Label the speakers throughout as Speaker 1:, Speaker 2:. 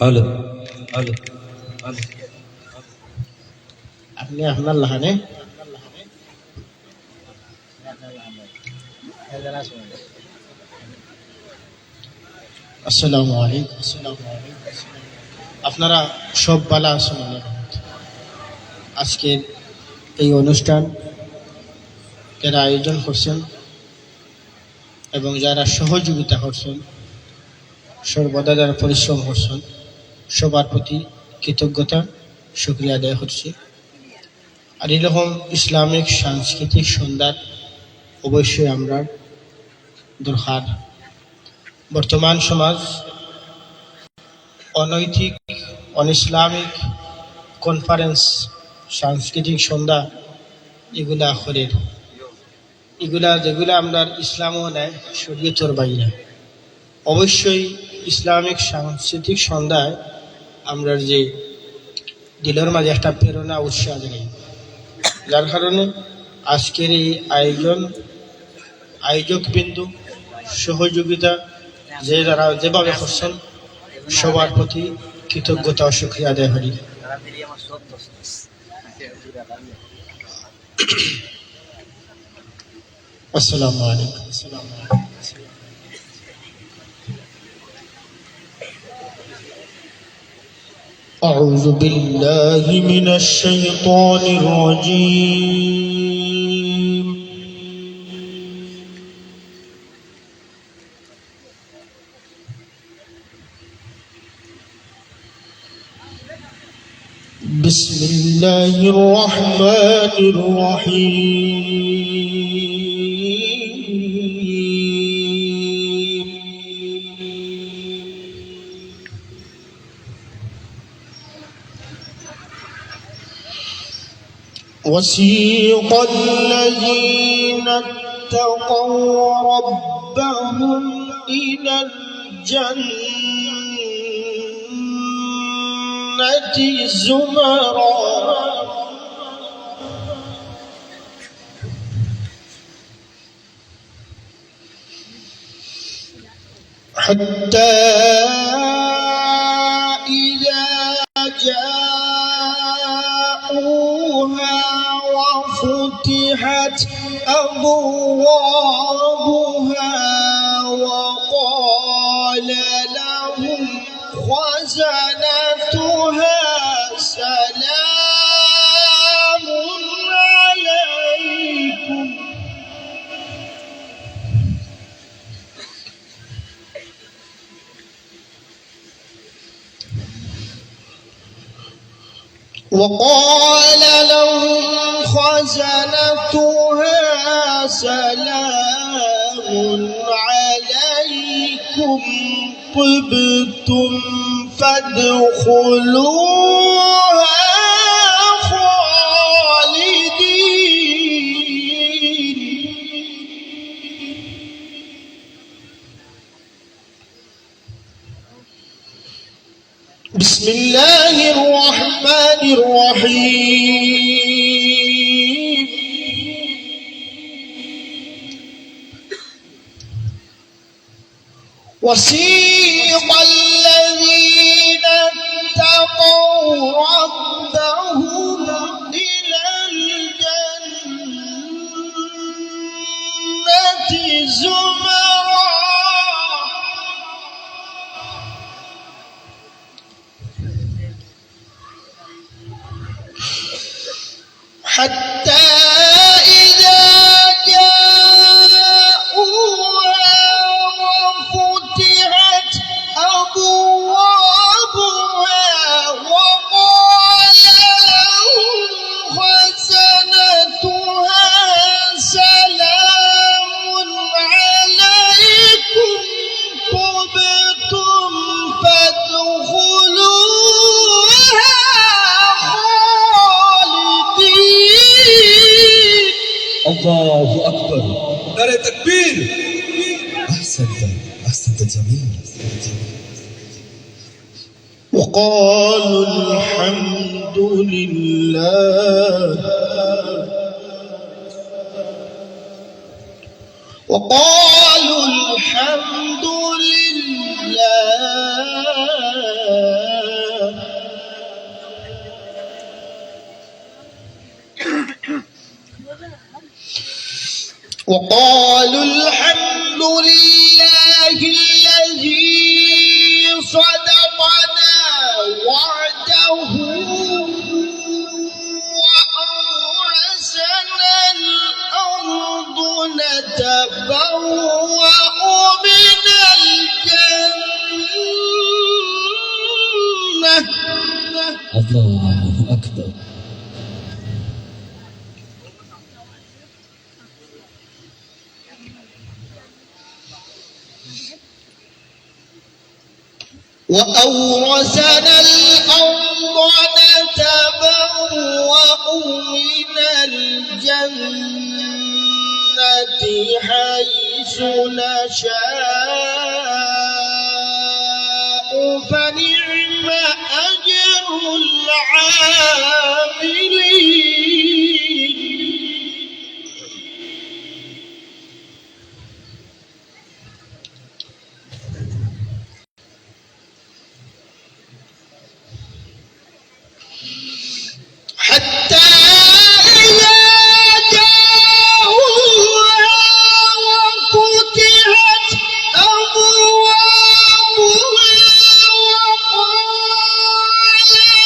Speaker 1: Hello hello hello
Speaker 2: আপনি আপনার লাহানে আসসালামু আলাইকুম। আপনারা সব ভালো আছেন? আজকের এই অনুষ্ঠান যারা আয়োজন করছেন এবং যারা সহযোগিতা করছেন, সর্বদা যারা পরিশ্রম করছেন, সবার প্রতি কৃতজ্ঞতা শুকরিয়া আদায় করছি। আর এরকম ইসলামিক সাংস্কৃতিক সন্ধ্যার অবশ্যই আমরা দরকার। বর্তমান সমাজ অনৈতিক অনইসলামিক কনফারেন্স সাংস্কৃতিক সন্ধ্যা এগুলা আখরের যেগুলা আমরা ইসলামও নেয় শরীয়তের বাইরে। অবশ্যই ইসলামিক সাংস্কৃতিক সন্ধ্যায় আমরা যে দিলের মাঝে একটা প্রেরণা উৎসাহ জানাই, যার কারণে আজকের এই আয়োজক বিন্দু সহযোগিতা যারা যেভাবে করছেন সবার প্রতি কৃতজ্ঞতা ও শুকরিয়া আদায় করি। আসসালামু আলাইকুম। أعوذ بالله من الشيطان الرجيم. بسم الله الرحمن الرحيم. وسيق الذين اتقوا ربهم إلى الجنة زمرا حتى إذا جاءوها وفتحت أبوابها وقال لهم خزنتها سلام عليكم وقال لهم خزنتها سلام عليكم طبتم فادخلوها خالدين. بسم الله الرحمن الرحيم. وسيق الذين اتقوا ربهم إلى الجنة زمرا حتى إذا جاءوها وفتحت أبوابها وقال لهم خزنتها سلام عليكم طبتم فادخلوها خالدين.
Speaker 1: الله أكبر. نعرة تكبير.
Speaker 3: أحسنت جميل.
Speaker 2: وقالوا الحمد لله وقالوا الحمد لله وقالوا الحمد لله الذي صدقنا وعده وأورثنا الأرض نتبوأ من الجنة.
Speaker 1: الله أكبر.
Speaker 2: وأورثنا الأرض نتبوأ من الجنة حيث نشاء فنعم أجر العاملين. حتى إذا جاءوها وفتحت أبوابها وقال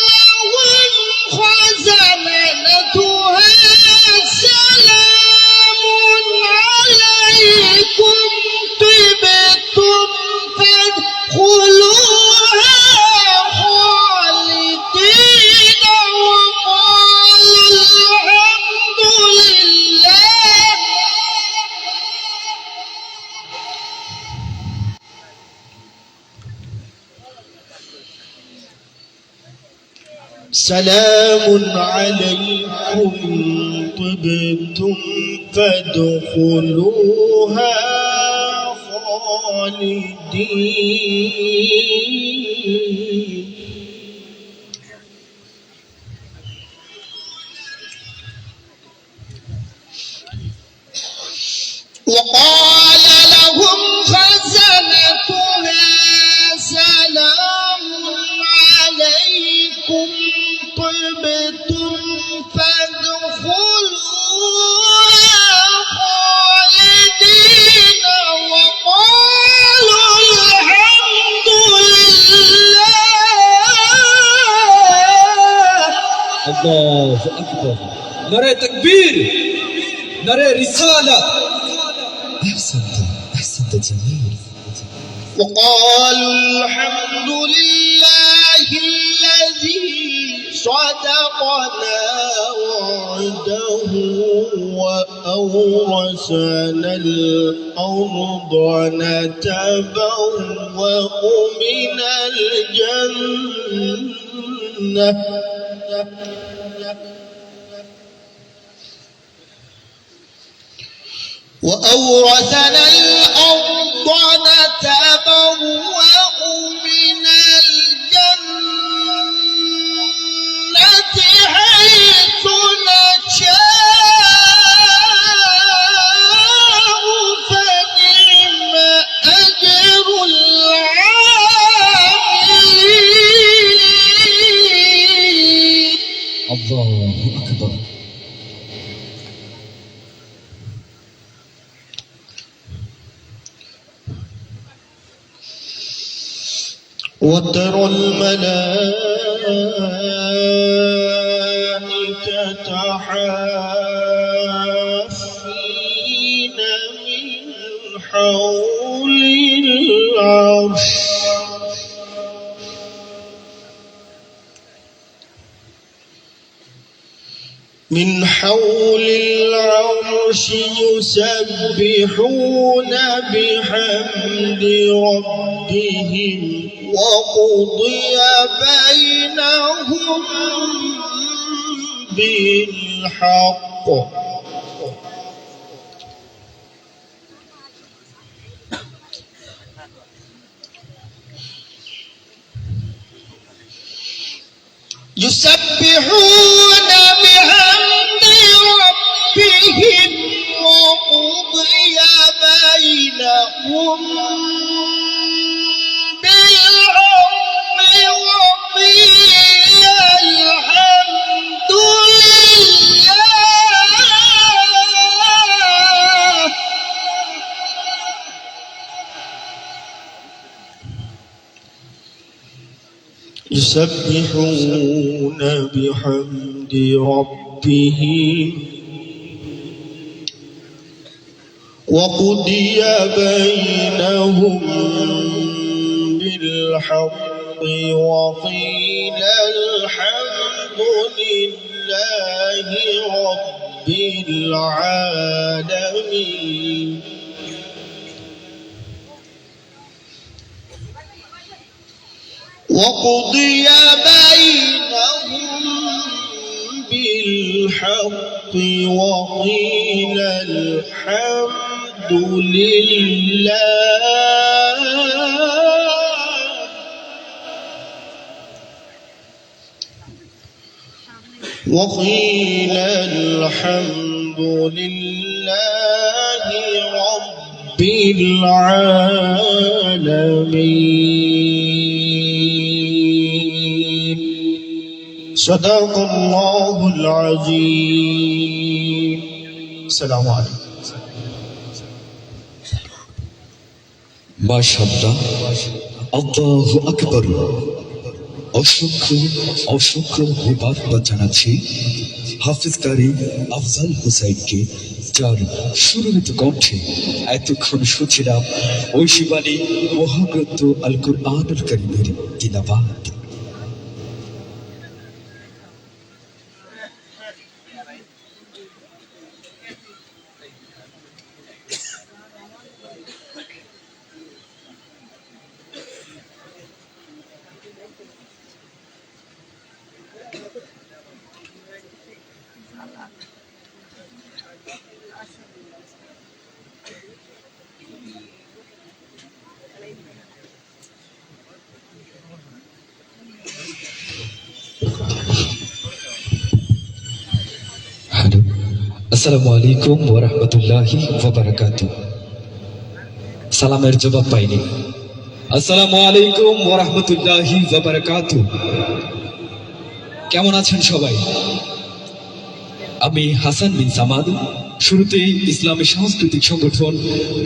Speaker 2: لهم خزنتها سلام عليكم طبتم فادخلوها خالدين وقالوا الحمد لله. سلام عليكم طبتم فادخلوها خالدين. وقال لهم خزنتها سلام عليكم طبتم فادخلوها خالدين وقالوا الحمد لله.
Speaker 1: الله أكبر. نعرة تكبير. نعرة رسالة.
Speaker 3: أحسنت جميل.
Speaker 2: وقالوا الحمد لله الذي صدقنا وعده وأورثنا الأرض نتبوأ من الجنة وأورثنا الأرض نتبوأ من الجنة حيث نشاء فنعم أجر العاملين.
Speaker 1: الله أكبر.
Speaker 2: وترى الملائكة حافين من حول العرش من حول العرش يسبحون بحمد ربهم وقضي بينهم بالحق يسبحون بحمد ربهم وقضي بينهم بالحق وقيل الحمد لله. يسبحون بحمد ربهم وقضي بينهم بالحق وقيل الحمد لله رب العالمين. وقضي بينهم بالحق وقيل الحمد لله. وقيل الحمد لله رب العالمين. صدق الله العظيم. السلام عليكم.
Speaker 1: মাশাআল্লাহ, আল্লাহু আকবার। অসংখ্য অসংখ্য মুবারকবাদ জানাচ্ছি হাফিজ কারি আফজাল হুসাইনকে, যার সুরভিত কণ্ঠে এতক্ষণ শুনছিলাম ঐশীবাণী মহাগ্রন্থ আল কুরআনুল কারীমের তিলাওয়াত। হ্যালো, আসসালামু আলাইকুম ওয়া রাহমাতুল্লাহি ওয়া বারাকাতুহু। সালামের জবাব পাইনি। আসসালামু আলাইকুম ওয়া রাহমাতুল্লাহি ওয়া বারাকাতুহু। কেমন আছেন সবাই? আমি হাসান বিন সামাদ। শুরুতেই ইসলামী সাংস্কৃতিক সংগঠন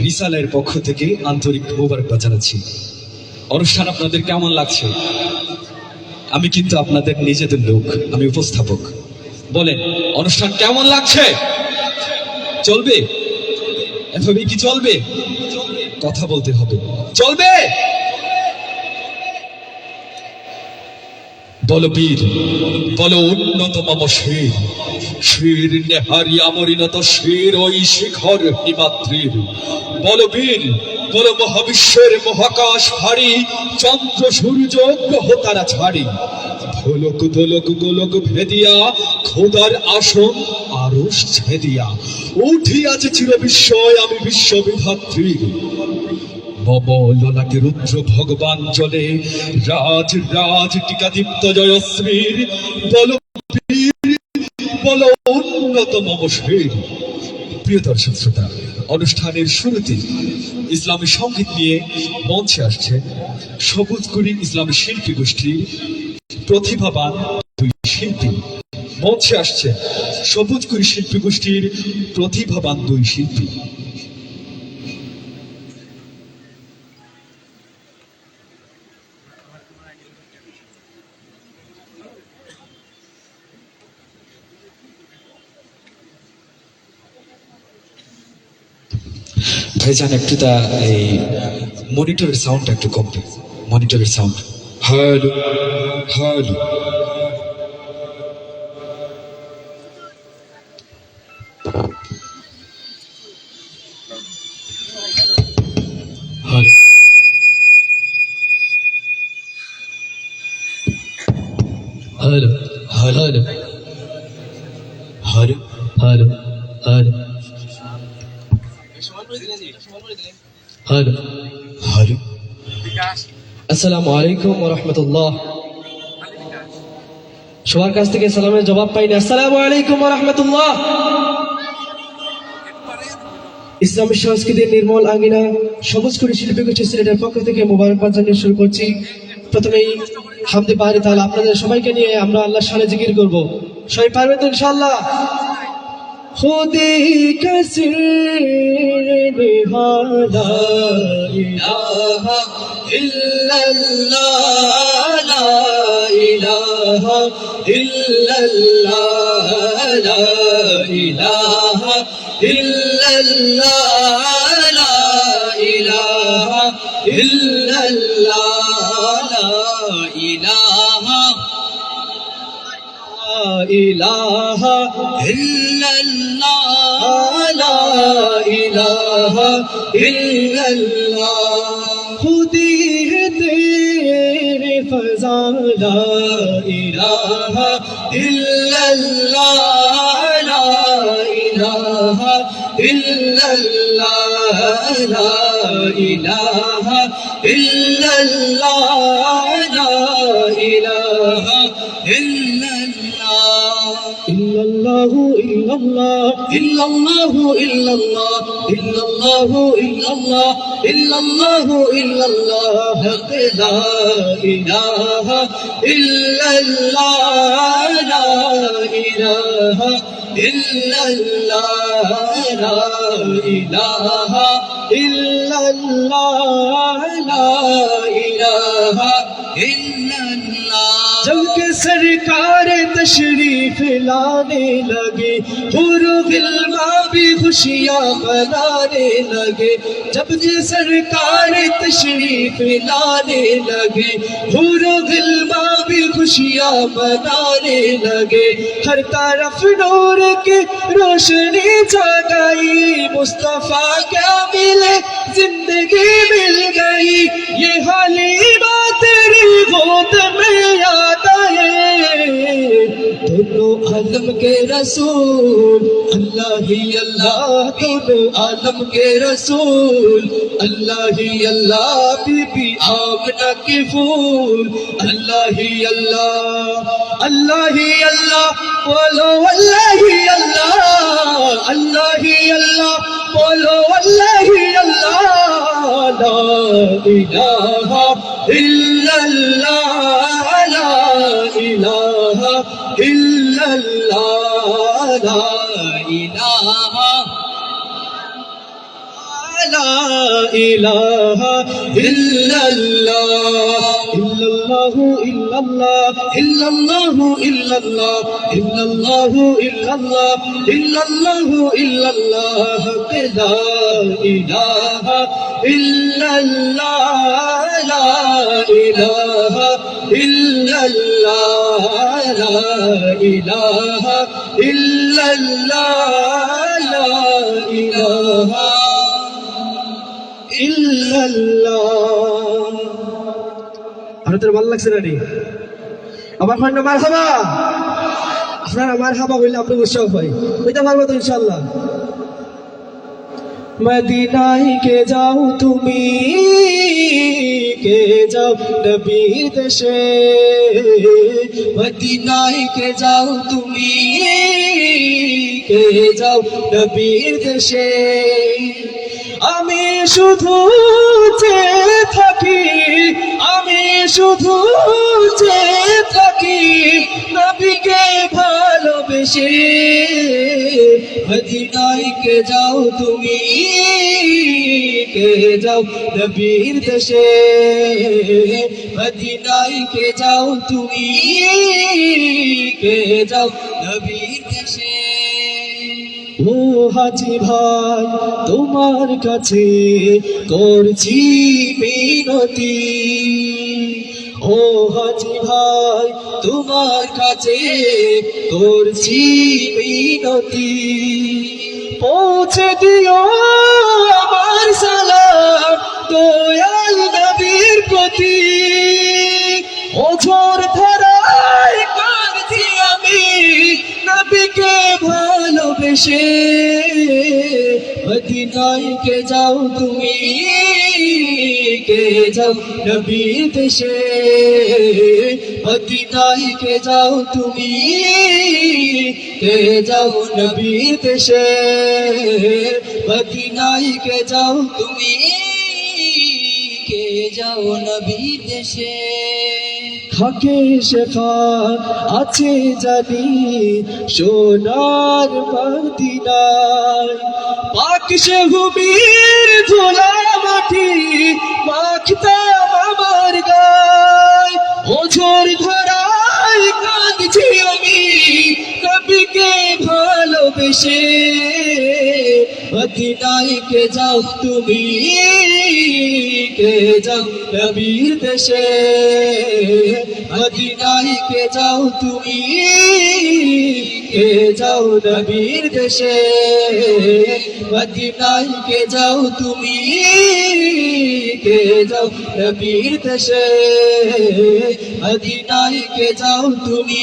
Speaker 1: রিসালের পক্ষ থেকে আন্তরিক মোবারকবাদ জানাচ্ছি। অনুষ্ঠান আপনাদের কেমন লাগছে? আমি কিন্তু আপনাদের নিজেদের লোক, আমি উপস্থাপক। বলেন, অনুষ্ঠান কেমন লাগছে? চলবে? এভাবে কি চলবে? কথা বলতে হবে। চলবে? বলো বীর, বলো উন্নততম শির, শির নেহারি আমরিনত শির ওই শিখর হিমাদ্রির। বলো বীর, বলো মহাবিশ্বের মহাকাশ ভারী, চন্দ্র সূর্য গ্রহ তারা ছাড়ি। ধোলক দোলক গোলক ভেদিয়া, খোদার আসন আরশ ছেদিয়া, উঠিয়াছে চির বিস্ময় আমি বিশ্ববিধাত্রী। মম ললাটে রুদ্র ভগবান জলে, রাজ রাজ টিকাদীপ্ত জয়শ্রীর। বলো বীর, বলো উন্নত মম শির। প্রিয় দর্শক শ্রোতা, অনুষ্ঠানের শুরুতে ইসলামী সঙ্গীত নিয়ে মঞ্চে আসছে সবুজগুড়ি ইসলামী শিল্পী গোষ্ঠীর প্রতিভাবান দুই শিল্পী। মঞ্চে আসছে সবুজগুড়ি শিল্পী গোষ্ঠীর প্রতিভাবান দুই শিল্পী। ভাইজান, একটু এই মনিটরের সাউন্ডটা একটু কম দিন। মনিটরের sound. Hello hello. Hello hello hello hello hello hello hello hello. আসসালামু আলাইকুম ওয়া রাহমাতুল্লাহ।
Speaker 4: সবার কাছ থেকে সালামের জবাব পাইনি। আসসালামু আলাইকুম ওয়া রাহমাতুল্লাহ। ইসলামী সংস্কৃতির নির্মল আঙ্গিনা সবুজ করে শিল্পী গোষ্ঠী সিলেটের পক্ষ থেকে মোবারকবাদ জানিয়ে শুরু করছি। প্রথমেই হামদে বাড়ি তাহলে আপনাদের সবাইকে নিয়ে আমরা আল্লাহর শানে জিকির করব। সবাই পারবেন তো ইনশাআল্লাহ? খুদি কাসির নিহালা ইলাহা ইল্লাল্লাহ লা ইলাহা ইল্লাল্লাহ লা ইলাহা ইল্লাল্লাহ লা ইলাহা ইল্লাল্লাহ লা ইলাহা ইলাহা ইল্লাল্লাহ লা ইলাহা ইল্লাল্লাহ খুদি है तेरे फज़ा ला इलाहा इल्लल्लाह ला इलाहा इल्लल्लाह ला इलाहा इल्लल्लाह ला इलाहा इल्लल्लाह इल्लल्लाह इल्लल्लाह इल्लल्लाह इल्लल्लाह इल्लल्लाह इल्लल्लाह इल्लल्लाह ला इलाहा इल्लल्लाह ला इलाहा इल्लल्लाह ला इलाहा इल्लल्लाह ला इलाहा इल्लल्लाह। जब के सरकार तशरीफ लाने लगे हुरू गिलमा भी खुशियाँ मनाने लगे। जब के सरकार तशरीफ लाने लगे हुरू गिलमा भी खुशियाँ मनाने लगे। हर तरफ नूर की रोशनी जगाई मुस्तफा क्या मिले जिंदगी मिल गई। ये हालिमा तेरी गोद में याद आए दोनों आलम के रसूल अल्लाह ही अल्लाह। दोनों आलम के रसूल अल्लाह ही अल्लाह। बीबी आमना के फूल अल्लाह ही अल्लाह। अल्लाह ही अल्लाह बोलो अल्लाह ही अल्लाह। अल्लाह ही अल्लाह बोलो अल्लाह ही अल्लाह। ला इलाहा इल्लल्लाह ला इलाहा इल्लल्लाह ला इलाहा ला इलाहा इल्लल्लाह इल्लल्लाह इल्लल्लाह इल्लल्लाह इल्लल्लाह इल्लल्लाह इल्लल्लाह इल्लल्लाह इल्लल्लाह ला इलाहा इल्लल्लाह ला इलाहा इल्लल्लाह ला इलाहा इल्लल्लाह ला इलाहा ইল্লাল্লাহ। আপনাদের ভালো লাগছে না রে? আবার হয় না মারহাবা? আপনারা মারহাবা হইলে আপনি উৎসাহ হয় হইতে পারবো তো ইনশাআল্লাহ। মদিনায় কে যাও তুমি কে যাও নবীর দেশে। মদিনায় কে যাও তুমি কে যাও নবীর দেশে। আমি শুধু চেয়ে থাকি আমি শুধু চেয়ে থাকি নবীকে ভালোবেসে। মদিনায় কে যাও তুমি কে যাও নবীর দেশে। মদিনায় কে যাও তুমি কে যাও নবীর দেশে। ও হাজি ভাই তোমার কাছে করছি মিনতি। ও হাজি ভাই তোমার কাছে করছি মিনতি। পৌঁছে দিও আমার সালাম দয়াল নবীর প্রতি। ওঝর ধারায় কাঁদছি আমি নবীকে ভালোবেসে। মদিনায় কে যাও তুমি কে যাও নবীর দেশে মদিনায় কে যাও তুমি কে যাও নবীর দেশে মদিনায় কে যাও তুমি
Speaker 5: কে যাও নবীর দেশে
Speaker 4: খাকে শেফা আছে জানি সোনার মদিনায় পাক সে ভূমির ধুলা মাটি মাখতাম আমার গায় ওঝর ধরায় কাঁদছি আমি কবিকে ভালোবেসে মদিনায় কে যাও তুমি কে যাও নবীর দেশে মদিনায় কে যাও তুমি কে যাও নবীর দেশে মদিনায় কে যাও তুমি কে যাও নবীর দেশে মদিনায় কে যাও তুমি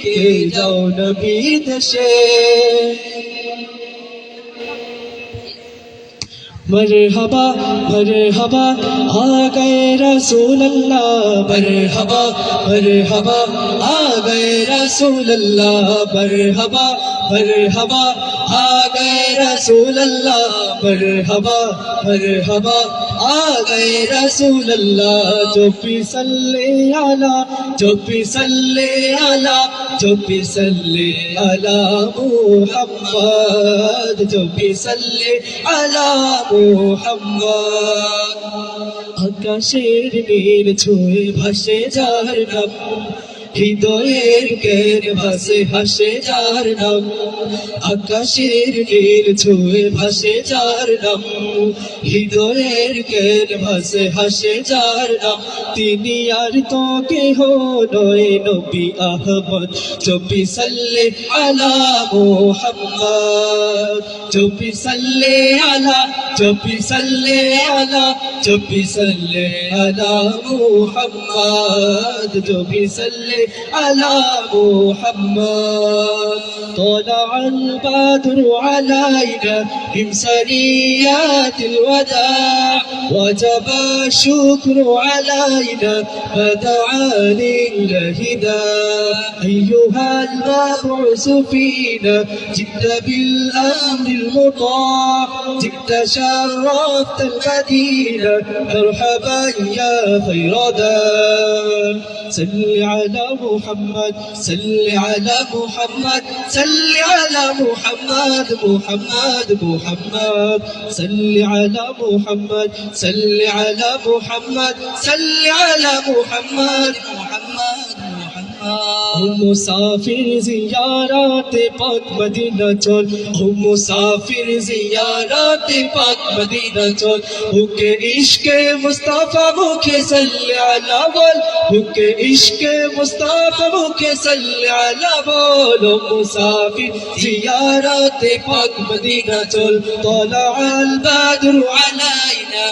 Speaker 4: কে যাও নবীর দেশে मरहबा मरहबा आ गए रसूल अल्लाह मरहबा मरहबा आ गए रसूल अल्लाह मरहबा मरहबा आ गए रसूल अल्लाह मरहबा मरहबा आ गए रसूल अल्लाह जो भी सल्ले अला जो भी सल्ले अला जो भी सल्ले अला मुहम्मद जो भी सल्ले अला মুহাম্মদ আকাশের নীল ছুঁয়ে ভাসে যার নাম হৃদয়ের কের ভাসে হাসে যার নাম আকাশের নীল ছুঁয়ে ভাসে যার নাম হৃদয়ের কের ভাসে হাসে যার নাম তিনি আর তো কেহ নয় নবী আহমদ চবি সাল্লে আলা মুহাম্মদ চবি সাল্লে আলা চবি সাল্লে আলা চবি সাল্লে আলা মুহাম্মদ চবি সাল্লে على محمد طلع البدر علينا من ثنيات الوداع وجب الشكر علينا فدعا لله داع أيها المبعوث فينا جئت بالأمر المطاع جئت شرفت المدينة مرحبا يا خير دار صل على محمد صل على محمد صل على محمد محمد محمد صل على محمد صل على محمد صل على محمد محمد মুসাফির জিয়ারাতে পাক মদিনা চল ও মুসাফির জিয়ারাতে পাক মদিনা চল হুকে ইশকে মুস্তাফা মুখে সাল্লি আলা বল হুকে ইশকে মুস্তাফা মুখে সাল্লি আলা বল ও মুসাফির জিয়ারাতে পাক মদিনা চল তলা আল বাদরু আলাইনা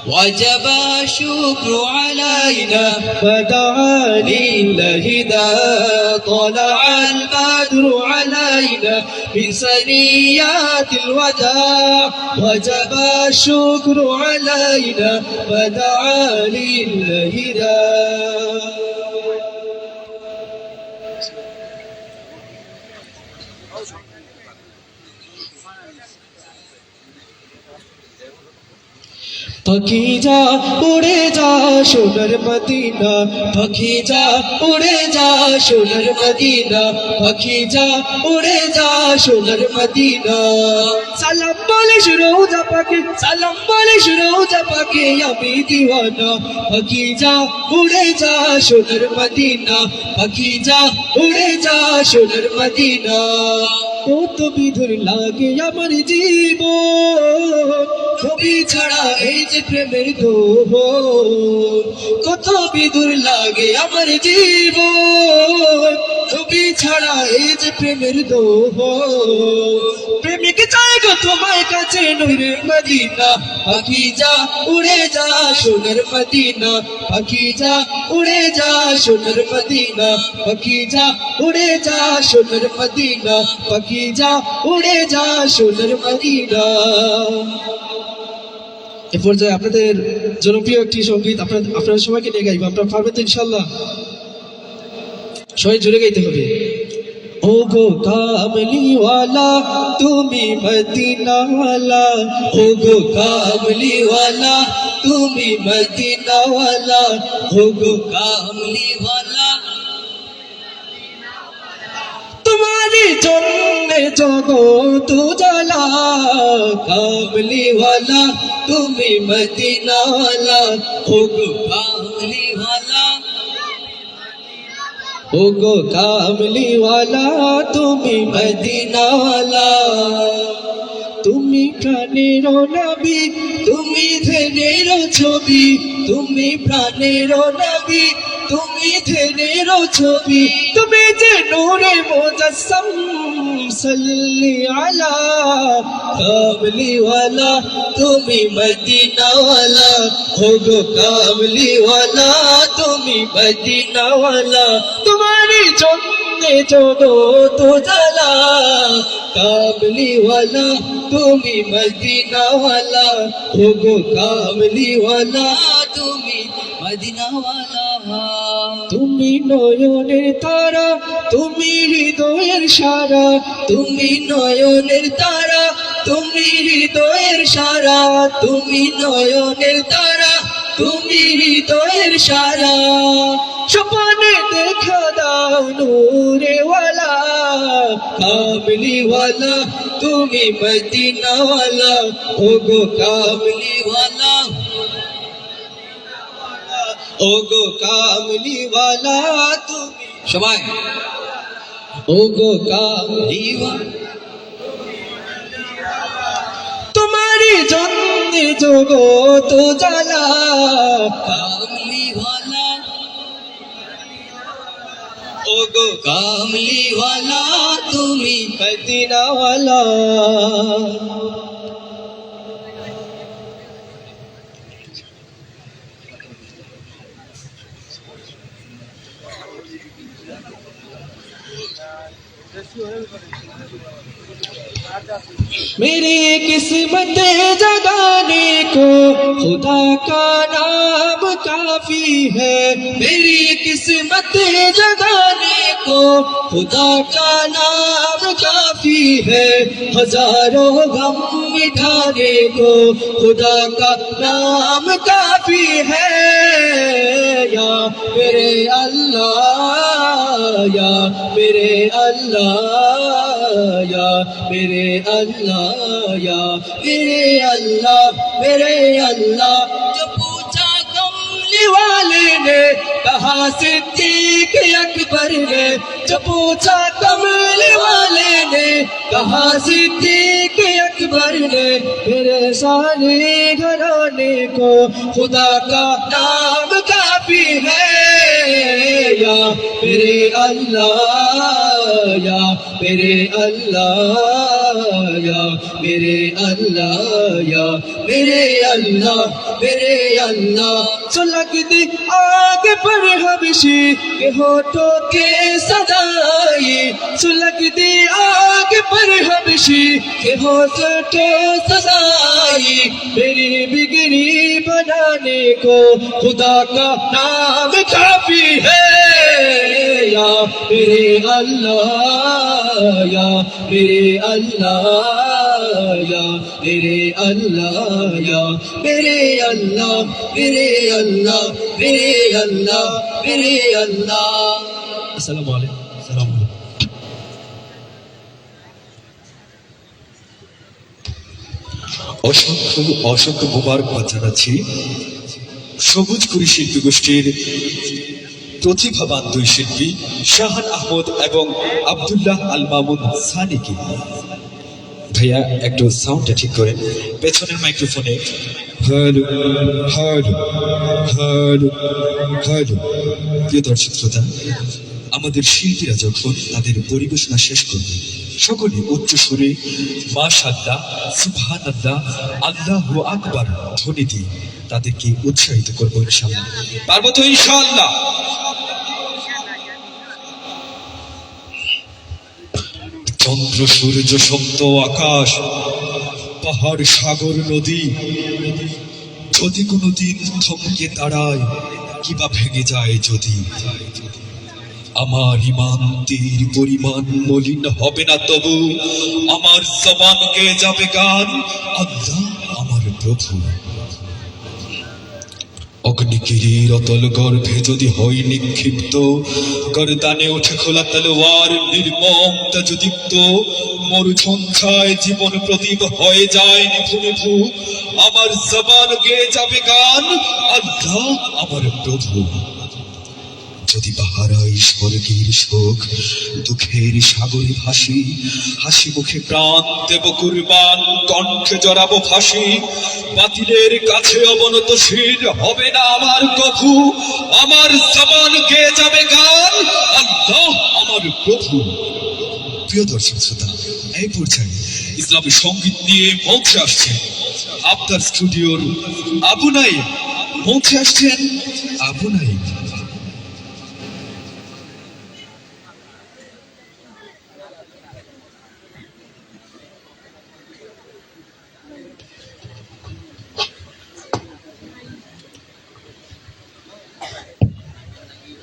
Speaker 5: وجب الشكر علينا
Speaker 4: فدعا لله داع طلع البدر علينا من ثنيات الوداع وجب الشكر علينا فدعا لله داع পাখি যা উড়ে যা সোনার মদিনা পাখি যা উড়ে যা সোনার মদিনা পাখি যা উড়ে যা সোনার মদিনা সালাম বলে রোজা পাখি সালাম বলে রোজা পাখি আমি দিওয়ানা পাখি যা উড়ে যা সোনার মদিনা পাখি যা উড়ে যা সোনার মদিনা কত বিধুর লাগে আমার জীবন
Speaker 5: ছবি ছাড়া এই যে প্রেমের দোহন, কত বিদুর লাগে আমার জীবন, ছবি ছাড়া এই যে প্রেমের দোহন। প্রেমিক চাই গো তোমায় কাছে নূরের মদিনা, পাখি যা উড়ে যা সোনার মদিনা, পাখি যা উড়ে যা সোনার মদিনা, পাখি যা উড়ে যা সোনার মদিনা, পাখি যা উড়ে যা সোনার মদিনা।
Speaker 4: এ পর্যায়ে আপনাদের জনপ্রিয় একটি সঙ্গীত আপনারা সবাইকে নিয়ে গাইবো। আপনারা পারবেন তো ইনশাল্লাহ? সবাই জুড়ে গাইতে হবে। ও গো কামলিওয়ালা তুমি মদিনাওয়ালা,
Speaker 5: ও গো কামলিওয়ালা তুমি মদিনাওয়ালা, ও গো কামলিওয়ালা
Speaker 4: তোমারই জন্যে জগৎ জ্বালা,
Speaker 5: কামলিওয়ালা তুমি মদিনাওয়ালা, ও গো কামলিওয়ালা
Speaker 4: ও গো কামলিওয়ালা তুমি
Speaker 5: মদিনাওয়ালা।
Speaker 4: তুমি প্রাণের নবী,
Speaker 5: তুমি ধ্যানের ছবি, তুমি প্রাণের নবী, তুমি ধ্যানের ছবি,
Speaker 4: তুমি যে নূরে মুজাসসাম সাল্লি আলা
Speaker 5: কামলিওয়ালা তুমি মদিনাওয়ালা, ও গো কামলিওয়ালা তুমি মদিনাওয়ালা।
Speaker 4: তোমারই জন্যে জগৎ জ্বালা,
Speaker 5: কামলিওয়ালা তুমি মদিনাওয়ালা, ও গো কামলিওয়ালা তুমি মদিনাওয়ালা।
Speaker 4: তুমি নয়নের তারা, তুমি হৃদয়ের সারা,
Speaker 5: তুমি নয়নের তারা, তুমি হৃদয়ের সারা, তুমি নয়নের তারা, তুমি হৃদয়ের সারা।
Speaker 4: স্বপ্নে দেখা দাও নূরেওয়ালা,
Speaker 5: কামলিওয়ালা তুমি মদিনাওয়ালা, ও গো কামলিওয়ালা,
Speaker 4: ও গো কামলিওয়ালা তুমি,
Speaker 5: সবাই
Speaker 4: ও গো কামলিওয়ালা তোমারই জন্যে জগৎ জ্বালা,
Speaker 5: কামলিওয়ালা, ও গো কামলিওয়ালা তুমি
Speaker 4: মদিনাওয়ালা। मेरी किस्मत जगाने को खुदा का नाम काफी है,
Speaker 5: मेरी किस्मत जगाने को खुदा का नाम काफी है,
Speaker 4: हजारों गम मिटाने को खुदा का नाम काफी है। या मेरे अल्लाह, या मेरे अल्लाह, या मेरे अल्लाह, या मेरे अल्लाह, मेरे अल्लाह।
Speaker 5: जो पूछा
Speaker 4: कमली वाले ने कहा सिद्दीक अकबर ने, जो पूछा कमली वाले ने कहा सिद्दीक अकबर ने, मेरे सारे घराने को खुदा का नाम काफी है। या मेरे अल्लाह, या मेरे अल्लाह, या मेरे अल्लाह, या मेरे अल्लाह, मेरे अल्लाह। सुलगती आग पर हबशी के होठों के सदाई, सुलगती आग पर हबशी के होठों सदाई, मेरी बिगड़ी बनाने को खुदा का नाम काफी है। या मेरे अल्लाह, या मेरे अल्लाह, या मेरे अल्लाह, या मेरे अल्लाह, मेरे अल्लाह, मेरे अल्लाह, मेरे अल्लाह। अस्सलामु अलैकुम। अस्सलामु अलैकुम।
Speaker 1: অসংখ্য অসংখ্য মোবারকবাদ জানাচ্ছি সবুজ কুড়ি শিল্পী গোষ্ঠীর প্রতিভাবান দুই শিল্পী শাহান আহমদ এবং আব্দুল্লাহ আল মামুন সানিকে। ভাইয়া একটু সাউন্ডটা ঠিক করেন পেছনের মাইক্রোফোনে। Hello hello hello hello. প্রিয় দর্শক শ্রোতা, আমাদের শিল্পীরা যখন তাদের পরিবেশনা শেষ করবে সকলে উচ্চ সুরে মাশাআল্লাহ সুবহানাল্লাহ আল্লাহু আকবার ধ্বনি দিয়ে তাদেরকে উৎসাহিত করবো ইনশাআল্লাহ। পারবো তো ইনশাআল্লাহ? চন্দ্র সূর্য সপ্ত আকাশ পাহাড় সাগর নদী যদি কোনোদিন থমকে দাঁড়ায় কিবা ভেঙে যায় যদি, আমার ইমান তীর পরিমাণ মলিন হবে না তবু আমার জবান গেয়ে যাবে গান আল্লাহ আমার প্রভু। অগ্নিগিরির অতল গর্ভে যদি হয় নিক্ষিপ্ত গরদানে ওঠে খোলা তলোয়ার নির্মম তেজদীপ্ত মরুঝঞ্ঝায় জীবন প্রদীপ হয়ে যায় নিভু নিভু আমার জবান গেয়ে যাবে গান আল্লাহ আমার প্রভু। যদি বাহারাই স্বর্গের শোক দুঃখের সাগরে ভাসি হাসি মুখে প্রাণ দেব কুরবান কণ্ঠে জড়াবো ফাঁসি বাতিলের কাছে অবনত শির হবে না আমার কভু আমার জবান গেয়ে যাবে গান আল্লাহ আমার প্রভু। প্রিয় দর্শক শ্রোতা, এই পর্যায়ে ইসলামী সঙ্গীত নিয়ে মঞ্চে আসছেন আপনার স্টুডিওর আবু নাইম। মঞ্চে আসছেন আবু নাইম।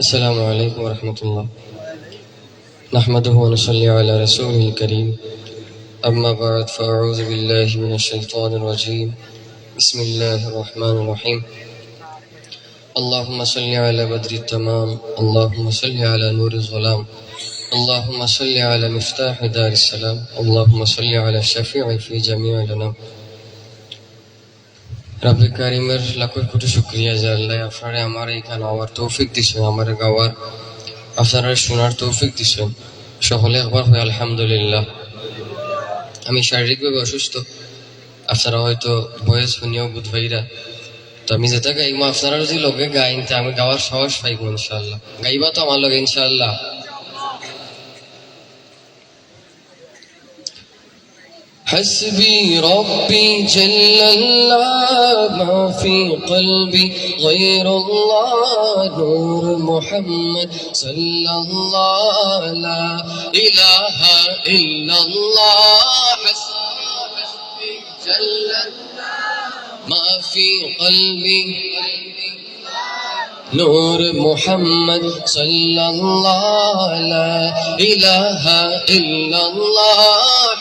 Speaker 6: السلام عليكم ورحمة الله نحمده ونصلي على رسوله الكريم أما بعد فأعوذ بالله من الشيطان الرجيم بسم الله الرحمن الرحيم اللهم صل على بدر التمام اللهم صل على نور الظلام اللهم صل على مفتاح دار السلام اللهم صل على الشفيع في جميع الأنام রব্বে কারিমের লাখো কোটি শুকরিয়া যে আল্লাহ আপনারা আমার এখানে আওয়ার তৌফিক দিচ্ছেন আমার গাওয়ার আপনারা শোনার তৌফিক দিচ্ছেন সকলে একবার হয় আলহামদুলিল্লাহ। আমি শারীরিকভাবে অসুস্থ আপনারা হয়তো বয়স শুনিও বুধ ভাইরা তো আমি যেটা গাইবো আপনারা যদি লগে গাইন তা আমি গাওয়ার সাহস পাইবো ইনশাআল্লাহ। গাইবা তো আমার লগে ইনশাআল্লাহ? حسبي ربي جل الله ما في قلبي غير الله نور محمد صلى الله لا إله إلا الله حسبي جل الله ما في قلبي نور محمد صلى الله لا إله إلا الله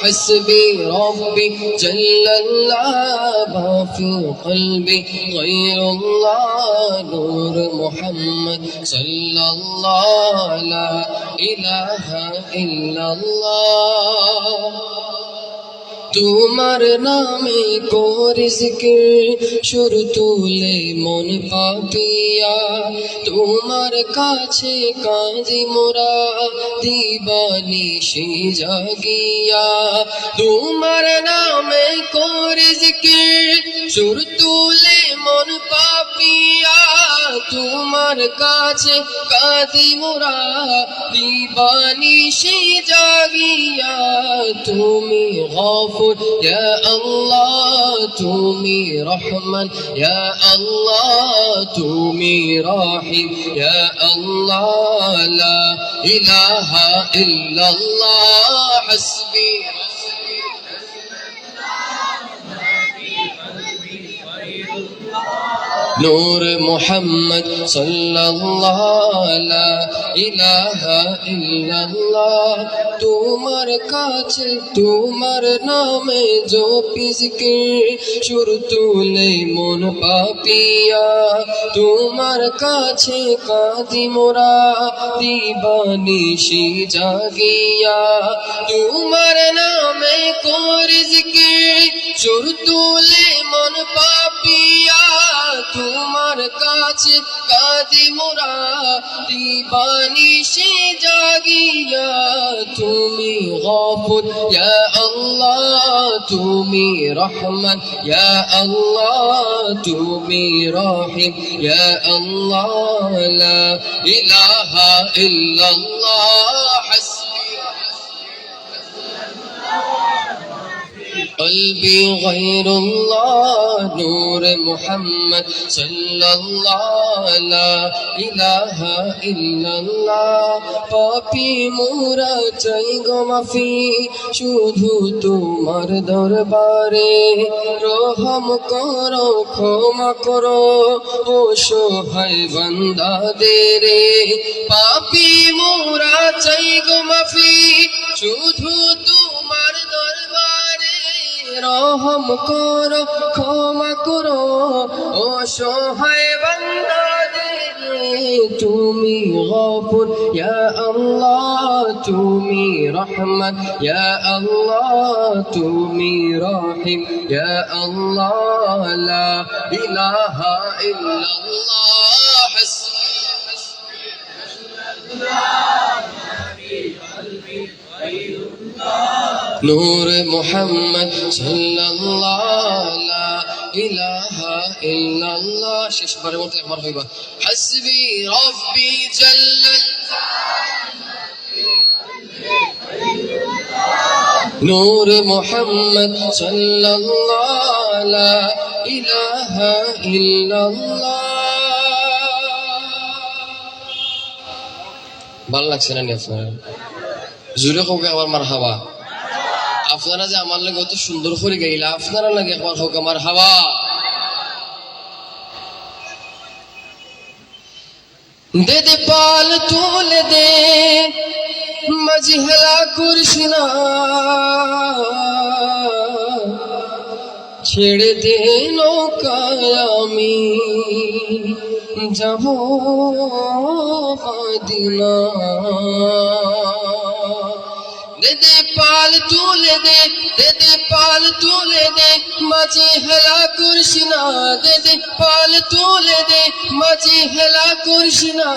Speaker 6: حسبي ربي جل الله ما في قلبي غير الله نور محمد صلى الله لا إله إلا الله তোমার নামে করে জিকির সুর তুলে মন পাপিয়া তোমার কাছে কাঁদি মোরা দিবানিশি জাগিয়া তোমার নামে করে জিকির সুর তুলে মন পাপিয়া তোমার কাছে কাঁদি মোরা দিবানিশি জাগিয়া তুমি গফুর يا الله تومي رحمن يا الله تومي راحم يا الله لا إله إلا الله حسبي نور محمد صلى الله لا إله إلا الله তোমার কাছে তোমার নামে জপি জিকির সুর তুলে মন পাপিয়া তোমার কাছে কাঁদি মোরা দিবানিশি জাগিয়া তোমার নামে করে জিকির সুর তুলে মন পাপিয়া তোমার কাছে কাঁদি মোরা দিবানিশি জাগিয়া তুমি গফুর ইয়া আল্লাহ তুমি রহমান, ইয়া আল্লাহ তুমি রহিম, ইয়া আল্লাহ লা ইলাহা ইল্লাল্লাহ قلبي غير الله نور محمد صلى الله لا إله إلا الله পাপী মোরা চাই গো মাফি শুধু তোমার দরবারে রহম করো ক্ষমা করো ও সহায় বান্দাদের পাপী মোরা চাই গো মাফি শুধু তোমার দরবারে রহম করো ক্ষমা করো ও সহায় বান্দাদের তুমি গফুর ইয়া আল্লাহ তুমি রহমান ইয়া আল্লাহ তুমি রহিম ইয়া আল্লাহ লা ইলাহা ইল্লাল্লাহ নূর মুহাম্মদ সাল্লাল্লাহু লা ইলাহা ইল্লাল্লাহ শেষবারের মতো একবার হইবা হাসবি রাব্বি জাল্লাল নূর মুহাম্মদ সাল্লাল্লাহু লা ইলাহা ইল্লাল্লাহ ভালো লাগছে না আপনার জোরে হোক একবার মারহাবা আপনারা যে আমার লাগে অত সুন্দর করে গাইলা আপনারা লাগে একবার হোক আমার হাওয়া দে দে পাল তুলে দে মাঝি হেলা করিস না ছেড়ে দে নৌকায় আমি যাব মদিনা দে দে পাল তুলে দে দে দে পাল তুলে দে মাঝি হেলা করিস না দে দে পাল তুলে দে মাঝি হেলা করিস না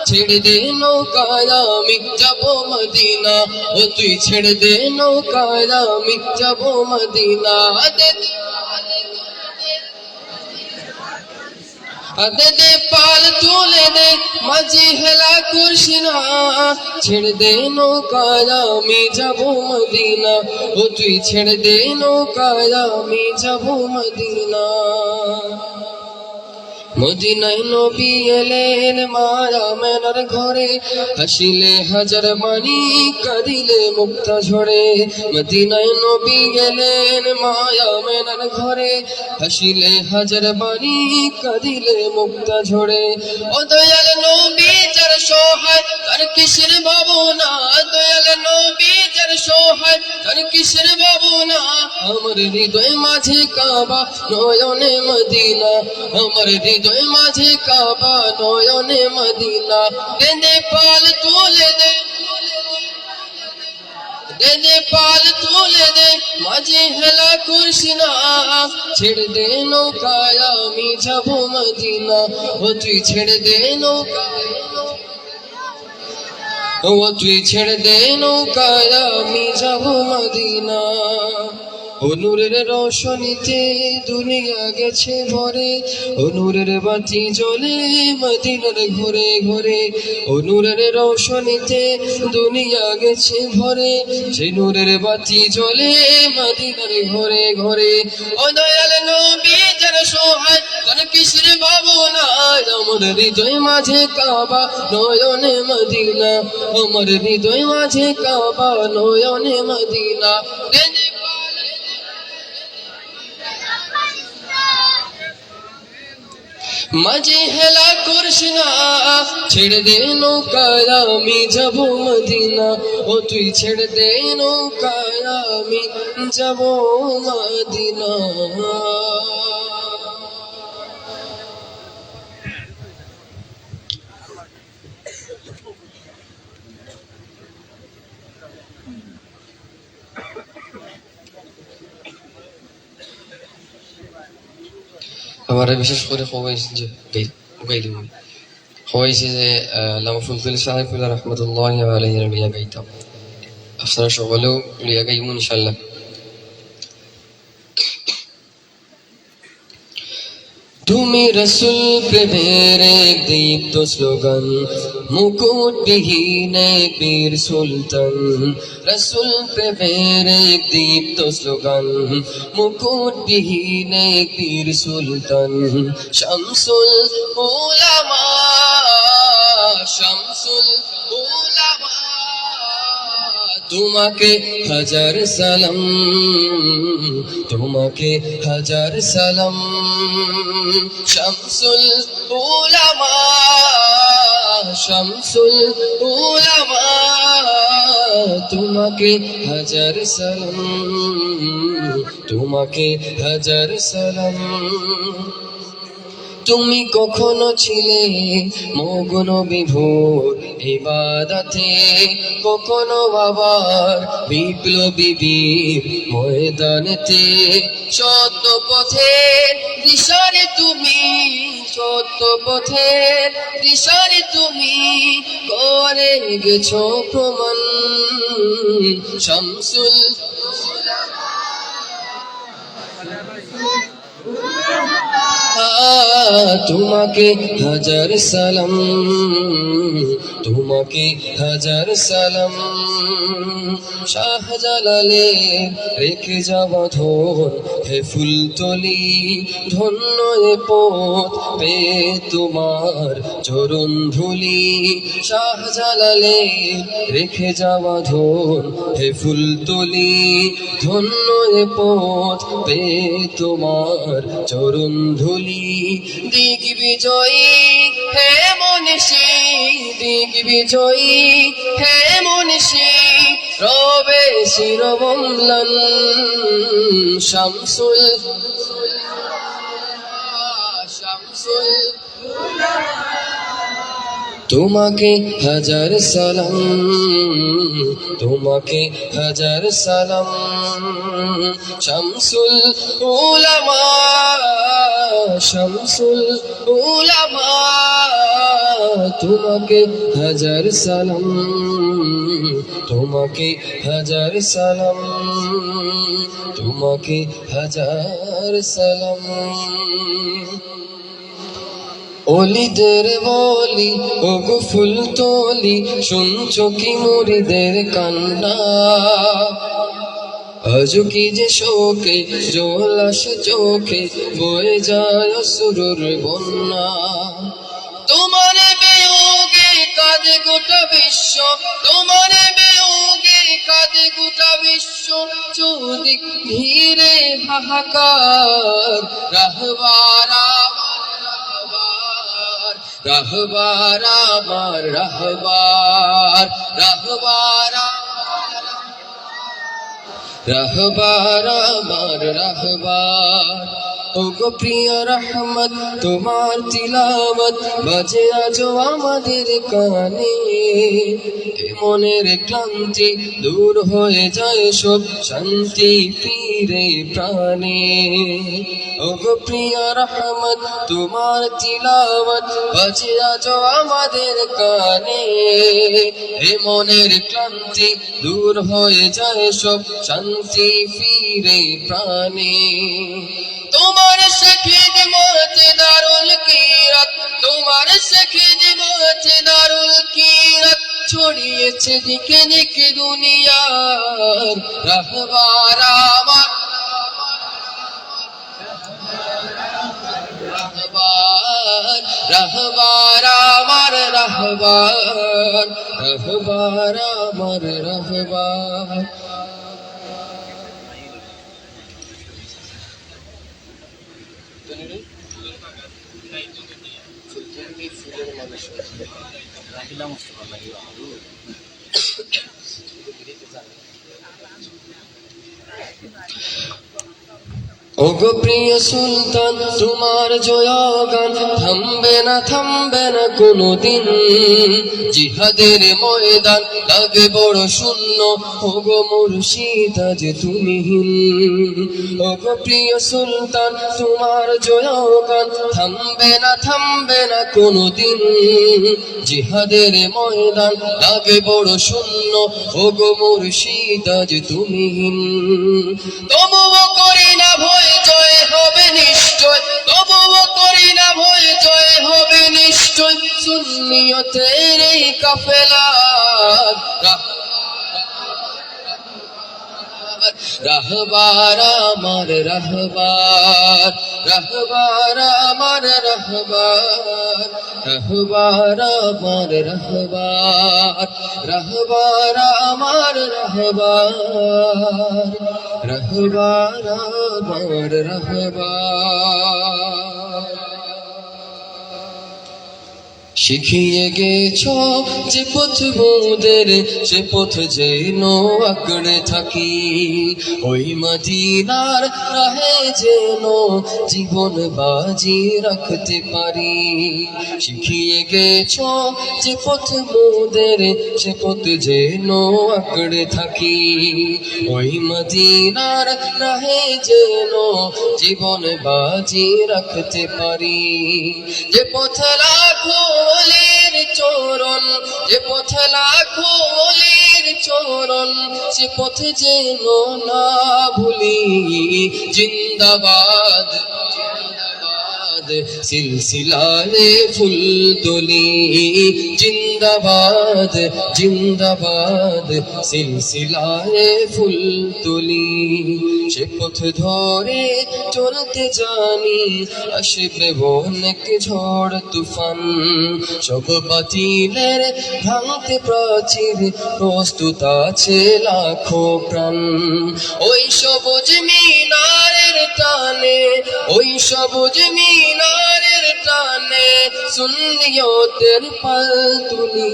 Speaker 6: ছেড়ে দে নৌকায় আমি যাব মদিনা ও তুই ছেড়ে দে নৌকায় আমি যাব মদিনা দে দে দে পাল তুলে দে মাঝি হেলা করিস না ছেড়ে দে নৌকায় আমি যাব মদিনা ও তুই ছেড়ে দে নৌকায় আমি যাব মদিনা মদিনায় নবী এলেন মায়া মেনার ঘরে হাসিলে হাজার বাণী কাঁদিলে মুক্তা ঝরে মদিনায় নবী এলেন মায়া মেনার ঘরে হাসিলে হাজার বাণী কাঁদিলে মুক্তা ঝরে ও দয়াল নবী যার সহায় তার কিসের ভাবনা দয়াল নবী যার সহায় তার কিসের ভাবনা আমার হৃদয় মাঝে কাবা নয়নে মদিনা আমার হৃদয় মাঝে কাবা নয়নে মদিনা দে দে পাল তুলে দে দে দে পাল তুলে দে মাঝে হেলা করিস না ছেড়ে দে নৌকায় আমি যাব মদিনা ও তুই ছেড়ে দে নৌকায় ও তুই ছেড়ে দে নৌকায় আমি যাব মদিনা ও নূরের রোশনীতে দুনিয়া গেছে ভরে ও নূরের বাতি জ্বলে মদিনার ঘরে ঘরে ও নূরের রোশনীতে দুনিয়া গেছে ভরে সে নূরের বাতি জ্বলে মদিনার ঘরে ঘরে ও দয়াল নবী যার সহায় তার কিসের ভাবনা আমার হৃদয় মাঝে কাবা নয়নে মদিনা আমার হৃদয় মাঝে কাবা নয়নে মদিনা মাঝে হেলা করিস না ছেড়ে দে নৌকায় আমি যাব মদিনা ও তুই ছেড়ে দে নৌকায় আমি যাব মদিনা আমার বিশেষ করে খোয়াইছে যে খোয়াইছে যে আল্লামা ফুলফিল সাহেব রহমতুল্লাহ আলাইহি গাইতাম আপনারা সকলেও লিয়া গাইব ইনশাল্লাহ। তুমি রসুল প্রেমের এক দীপ্ত স্লোগান, মুকুটবিহীন এক বীর সুলতান। রসুল প্রেমের এক দীপ্ত স্লোগান, মুকুটবিহীন এক বীর সুলতান। শামসুল উলামা, শামসুল উলামা, তোমাকে হাজার সালাম, তোমাকে হাজার সালাম। শামসুল উলামা, শামসুল উলামা, তোমাকে হাজার সালাম, তোমাকে হাজার সালাম। তুমি কখনো ছিলে মগ্ন বিভোর ইবাদতে, কখনো আবার বিপ্লবী বীর ময়দানেতে। সত্য পথের দিশারে তুমি, সত্য পথের দিশারে তুমি করে গেছো প্রমাণ। শামসুল তোমাকে হাজার সালাম, তোমাকে হাজার সালাম। শাহজালালের রেখে যাওয়া ধন হে ফুলতলি, ধন্য এ পথ পে তোমার চরণ ধুলি। শাহজালালের রেখে যাওয়া ধন হে ফুলতলি, ধন্য এ পথ পে তোমার চরণ ধুলি। দিগ্বিজয়ী হে মনীষী, দিগ্বিজয়ী হে মনীষী, রবে শিরবম্লান। শামসুল শামসুল তোমাকে হাজার সালাম, তোমাকে হাজার সালাম। শামসুল উলামা, শামসুল উলামা, তোমাকে হাজার সালাম, তোমাকে হাজার সালাম, তোমাকে হাজার সালাম। অলিদের বলি ও গো ফুল তলি, শুনছো কি মুরিদের কান্না? আজ কি যে শোকে জলাস চোখে বয়ে যায় অশ্রুর বন্যা। তোমার বিয়োগে কাঁদে গোটা বিশ্ব, তোমার বিয়োগে কাঁদে গোটা বিশ্ব। চৌদিক ঘিরে হাহাকার, রাহবার রাহবার আমার রাহবার, রাহবার রাহবার আমার রাহবার। ও গো প্রিয় রহমত তোমার তিলাওয়াত বাজে আজো আমাদের কানে। এ মনের ক্লান্তি দূর হয়ে যায় সব, শান্তি ফিরে প্রাণে। ও গো প্রিয় রহমত তোমার তিলাওয়াত বাজে আজো আমাদের কানে। এ মনের ক্লান্তি দূর হয়ে যায় সব, শান্তি ফিরে প্রাণে। তোমার সে খিদমত দারুল কিরাত, তোমার সে খিদমত দারুল কিরাত, ছড়িয়েছে দিকে দিকে দুনিয়ার। রাহবার আমার রাহবার, রাহবার আমার রাহবার, রাহবার আমার রাহবার। ওগো প্রিয় সুলতান তোমার জয়গান থামবে না কোনোদিন জিহাদের ময়দান লাগে বড় শূন্য ওগো মুর্শিদ আজ তুমি ওগো প্রিয় সুলতান তোমার জয়গান থামবে না কোনোদিন জিহাদের ময়দান লাগে বড় শূন্য ওগো মুর্শিদ আজ তুমি তবুও করি না ভয় জয় হবে নিশ্চয় তবুও করি না ভয় জয় হবে নিশ্চয় সুন্নিয়তের এই কাফেলা রাহবার আমার রাহবার রাহবার আমার রাহবার রাহবার আমার রাহবার রাহবার আমার রাহবার রাহবার আমার রাহবার শিখিয়ে গেছ যে পথ মোদের সে পথ যেন আঁকড়ে থাকি ওই মদিনার রাহে যেন জীবন বাজি রাখতে পারি শিখিয়ে গেছ যে পথ মোদের সে পথ যেন আঁকড়ে থাকি ওই মদিনার রাহে যেন জীবন বাজি রাখতে পারি যে পথ লাখো ওলির চরণ যে পথ লাখো ওলির চরণ সে পথ যেন না ভুলি জিন্দাবাদ সিলসিলায়ে ফুল তোলি জিন্দাবাদ জিন্দাবাদ সিলসিলায়ে ফুল তোলি সে পথ ধরে চলতে জানি আসবে অনেক ঝড় তুফান সব বাতিলের ভাঙতে প্রাচীর প্রস্তুত আছে লাখো প্রাণ ওই সবুজ মিনারের টানে ওই সবুজ মিনারের টানে সুন্নিয়তের পাল তুলি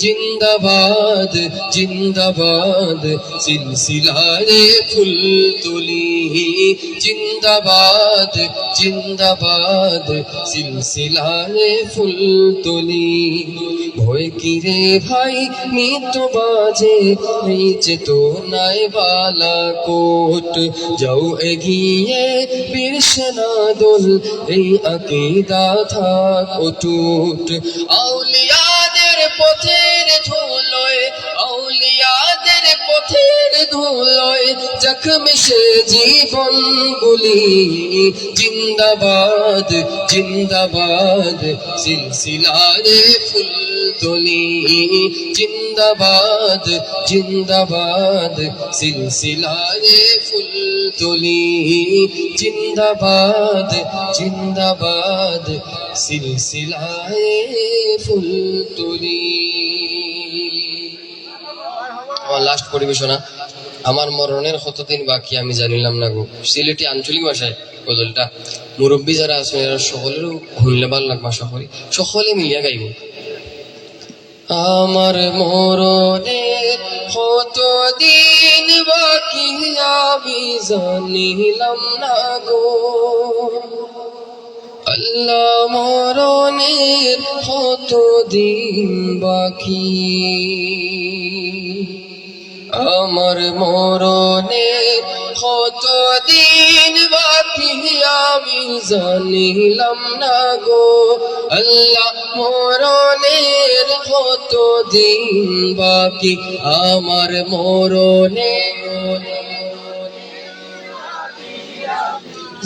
Speaker 6: জিন্দাবাদ জিন্দাবাদ সিলসিলায়ে ফুল তুলি জিন্দাবাদ জিন্দাবাদ সিলসিলায়ে ফুল তুলি ভয় কিরে ভাই মৃত্যু বাজে নিচে তো নাই বালা কোট যাও এগিয়ে বীর সেনা দল এই আকীদা থাক অটুট আউলিয়াদের পথের ধুলোয় আউলিয়াদের পথের ধুলোয় জখম সে জীবন গুলি জিন্দাবাদ জিন্দাবাদ সিলসিলায়ে ফুল তোলি জিন্দাবাদ জিন্দাবাদ সিলসিলায়ে ফুল তোলি জিন্দাবাদ জিন্দাবাদ সিলসিলায়ে ফুল তোলি আমার লাস্ট পরিবেশনা আমার মরণের কতদিন বাকি আমি জানিলাম না গো সিলেটি আঞ্চলিক ভাষায় গজলটা মুরব্বী যারা আছেন এরা সকলেরও শুনলে ভালো লাগবে আশা করি সকলে মিলিয়া গাইব আমার মরণের কতদিন বাকি আমি জানিলাম না গো আল্লাহ মরণের কতদিন বাকি আমার মরণের কতদিন বাকি আমি জানিলাম না গো আল্লাহ মরণের কতদিন বাকি আমার মরণের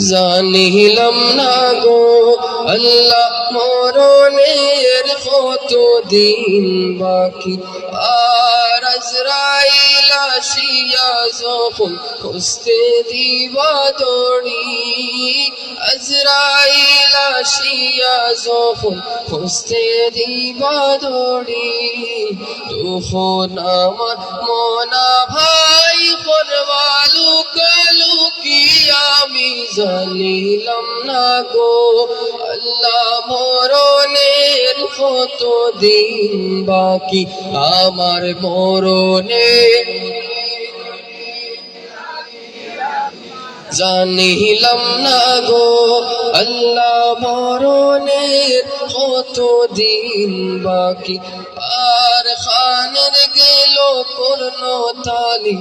Speaker 6: জানিলাম না গো আল্লাহ মরণের কতদিন বাকি আর আজরাইল আসিয়া যখন খুঁজতে দিবা দড়ি আজরাইল আসিয়া যখন খুঁজতে দিবা দড়ি তখন আমার মনা ভাই করবা লুকালুকি আমি জানিলাম না গো আল্লাহ মরণের কতদিন বাকি আমার মরণের জানিলাম না গো আল্লাহ মরণের কত দিন বাকি আর খানের গেল পূর্ণ তালি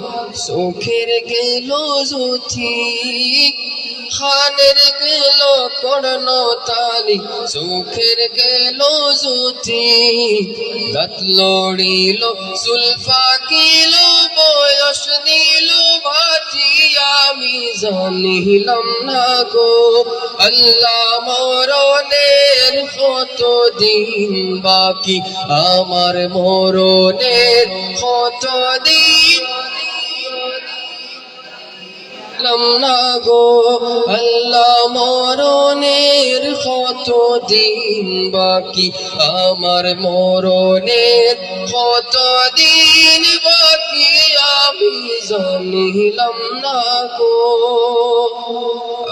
Speaker 6: সুখের গেল জ্যোতি খানের গেল পূর্ণ তালি সুখের গেল জ্যোতি রাত লড়িল সুলফা কিল বয়স দিল ভাটি আমি জানিলাম না গো আল্লাহ মরণের কত দিন বাকি আমার মরণের কত দিন না গো আল্লাহ মরণের কত দিন বাকি আমার মরণের কত দিন বাকি আমি জানিলাম না গো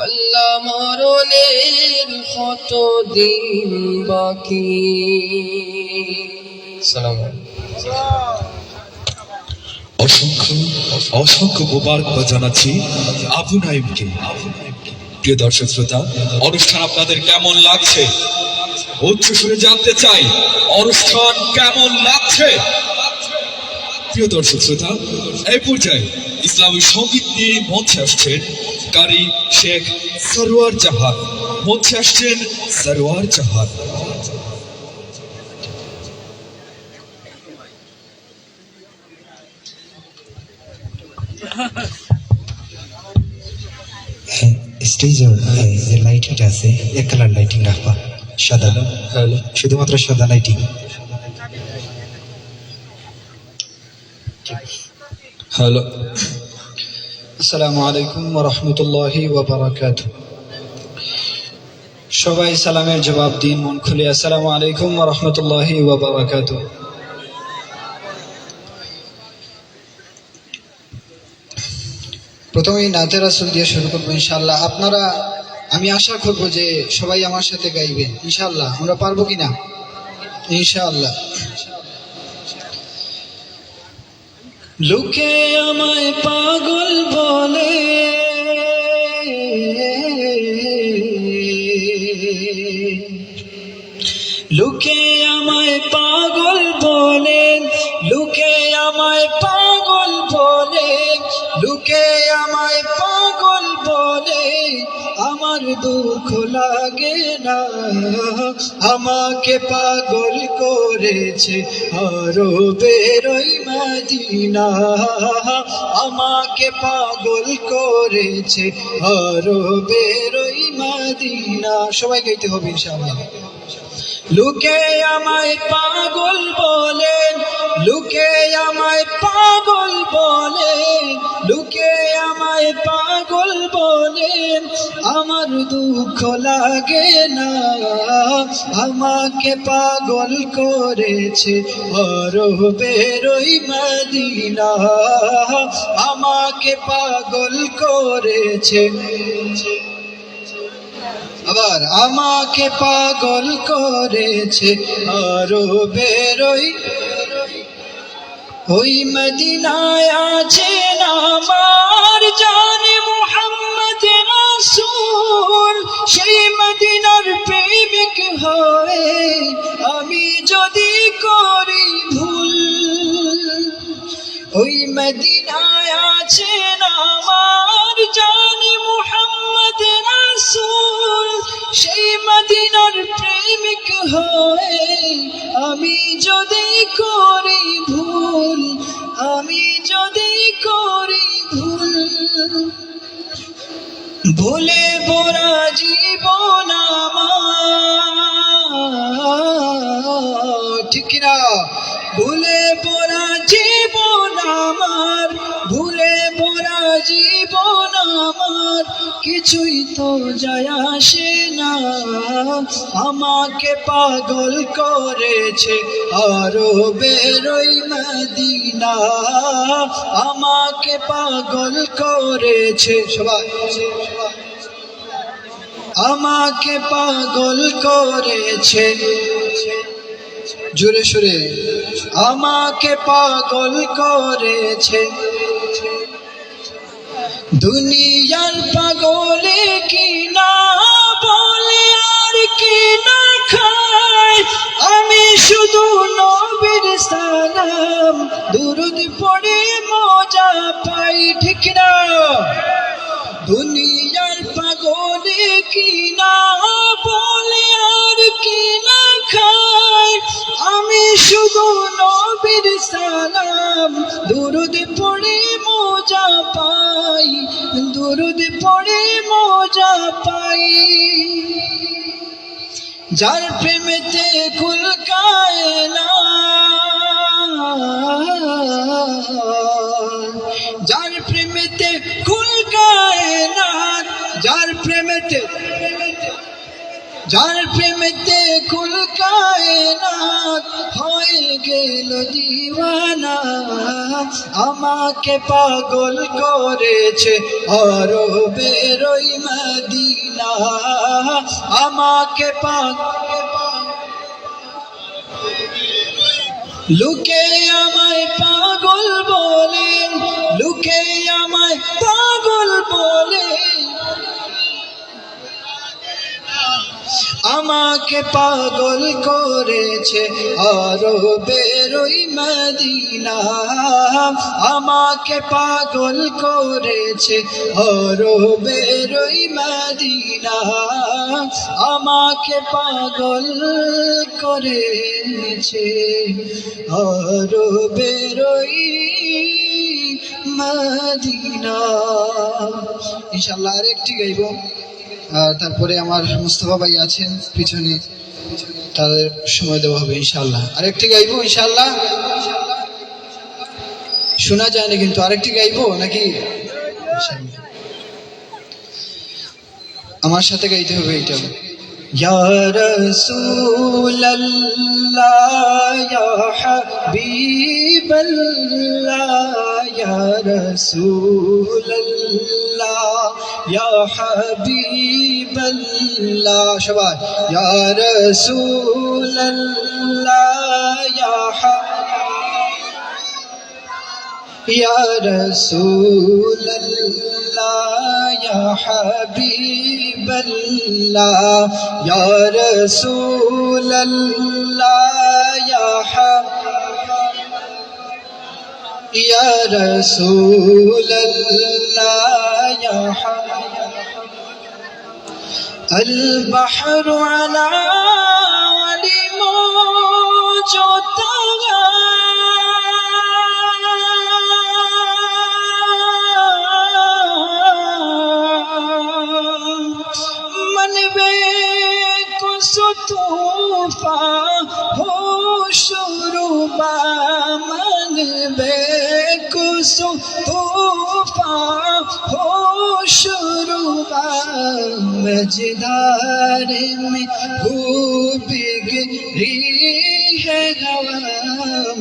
Speaker 6: আল্লাহ মরণের কত দিন বাকি সালাম
Speaker 1: অসংখ্য অসংখ্য মোবারকবাদ জানাচ্ছি আবু নাইমকে। প্রিয় দর্শক শ্রোতা, অনুষ্ঠান আপনাদের কেমন লাগছে? উচ্চ সুরে জানতে চাই অনুষ্ঠান কেমন লাগছে। প্রিয় দর্শক শ্রোতা, এই পর্যায়ে ইসলামী সঙ্গীত নিয়ে মঞ্চে আসছেন কারি শেখ সরওয়ার জাহান। মঞ্চে আসছেন সরওয়ার জাহান।
Speaker 3: স্টেজের যে লাইটিংটা আছে এক কালার লাইটিং রাখবা, সাদা,
Speaker 6: হ্যালো
Speaker 3: শুধুমাত্র সাদা লাইটিং।
Speaker 6: হ্যালো
Speaker 5: আসসালামু আলাইকুম ওয়া রাহমাতুল্লাহি ওয়া বারাকাতুহু। সবাই সালামের জবাব দিন মন খুলে। আসসালামু আলাইকুম ওয়া রাহমাতুল্লাহি ওয়া বারাকাতুহু। প্রথমেই নাতে রাসূল দিয়ে শুরু করবো ইনশাআল্লাহ। আপনারা, আমি আশা করব যে সবাই আমার সাথে গাইবেন ইনশাআল্লাহ। আমরা পারবো কিনা? ইনশাআল্লাহ। লোকে আমায় পাগল বলে, লোকে আমায় পাগল বলে, লোকে আমায় পাগল বলে, লোকে আমায় পাগল বলে, আমার দুঃখ লাগে না। আমাকে পাগল করেছে আরবের ওই মদিনা, আমাকে পাগল করেছে আরবের ওই মদিনা। সবাই গাইতে হবে ইনশাআল্লাহ। লোকে আমায় পাগল বলে, লোকে আমায় পাগল বলে, লোকে আমায় পাগল বলে, আমার দুঃখ লাগে না। আমাকে পাগল করেছে আরবের ওই মদিনা, আমাকে পাগল করেছে। আবার আমাকে পাগল করেছে আরবের ওই মদিনায় আছেন আমার জানে মুহাম্মদ রাসূল। সেই মদিনার প্রেমিক হয়ে আমি যদি করি ভুল, ওই মদিনায় আছেন আমার জানে মুহাম্মদ রাসূল। সেই মদিনার প্রেমিক হয়ে আমি যদি করি ভুল, আমি যদি করি ভুল, ভুলে বোরা জীবন আমার, ঠিক না? ভুলে বোরা জীবন আমার, ভুলে বোরা জীবন আমার, কিছুই তো যায় আসে না। আমাকে পাগল করেছে আরবের ওই মদিনা, আমাকে পাগল করেছে। সবাই আমাকে পাগল করেছে, জোরে সুরে আমাকে পাগল করেছে। দুনিয়ার পাগল দুরুদ পড়ে মজা পাই ঠিক না দুনিয়ার পাগলে কি না বলে আর কি না খায় আমি শুধু নবীর সালাম দুরুদ পড়ে মজা পাই দুরুদ পড়ে মজা পাই যার প্রেমেতে কুল কায়নাত যার প্রেমেতে কুল কায়নাত যার প্রেমেতে কুল কায়নাত হয়ে গেল দিওয়ানা আমাকে পাগল করেছে আরবের ওই মদিনা আমাকে লুকে আমায় পাগল বলে লুকে আমায় পাগল বলে আমাকে পাগল করেছে আরবের ওই মদিনা আমাকে পাগল করেছে আরবের ওই মদিনা আমাকে পাগল করেছে আরবের ওই মদিনা ইনশাআল্লাহ আরেকটি গাইব তারপরে আমার মুস্তাফা ভাই আছেন পিছনে তাদের সময় দেওয়া হবে ইনশাআল্লাহ আরেকটি গাইবো ইনশাআল্লাহ শোনা যায়নি কিন্তু আরেকটি গাইবো নাকি আমার সাথে গাইতে হবে এটা ইয়া রাসূলুল্লাহ ইয়া হাবিবাল্লাহ ইয়া রাসূলুল্লাহ ইয়া হাবিবাল্লাহ সবাই ইয়া রাসূলুল্লাহ ইয়া রাসূলুল্লাহ ইয়া হাবিবাল্লাহ ইয়া রাসূলুল্লাহ ইয়া রাসূলুল্লাহ ইয়া البحر على ولموج من بك ستوفى هو شربا من بك ستوفى هو شربا मझधार में खूब गिरी है हवा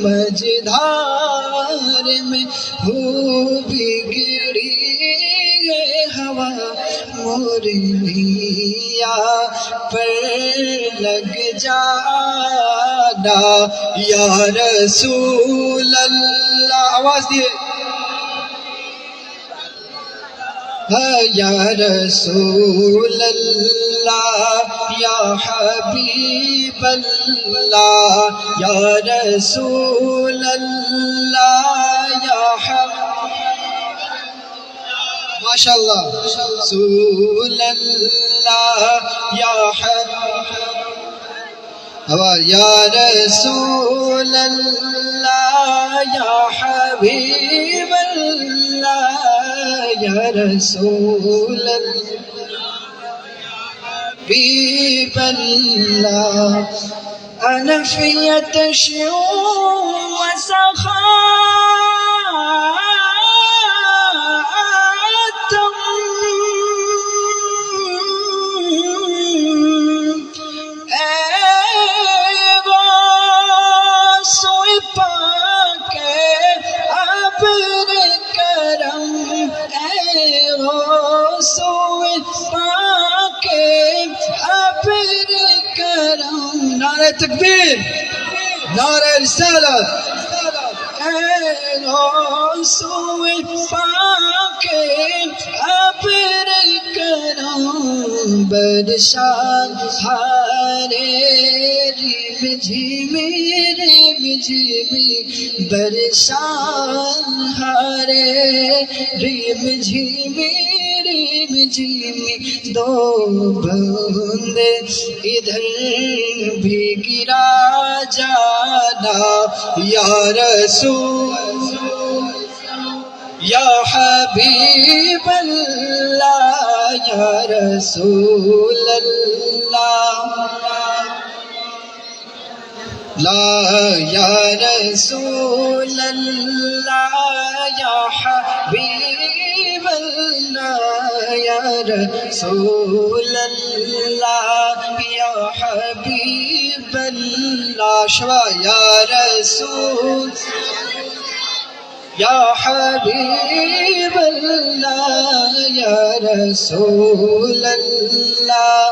Speaker 5: मझधार में खूब गिरी है हवा मोरनिया पर लग जाना या रसूल अल्लाह आवाज दिए या रसूल अल्लाह या हबीब अल्लाह या रसूल अल्लाह या माशाअल्लाह रसूल अल्लाह या या रसूल अल्लाह या हबीब अल्लाह या रसूल हबीब अल्लाह أنا في تشيع وسخاء नारे तकबीर नारे रिसालत बरसात हारे रिम झिमी बरसात हारे रिम झिमी दो बूंदे इधर भी गिरा जाना या रसूल या हबीब अल्लाह या रसूल अल्लाह ला या रसूल अल्लाह या हबीब अल्लाह या रसूल अल्लाह या हबीब अल्लाह शवा या रसूल या हबीब अल्लाह या रसूल अल्लाह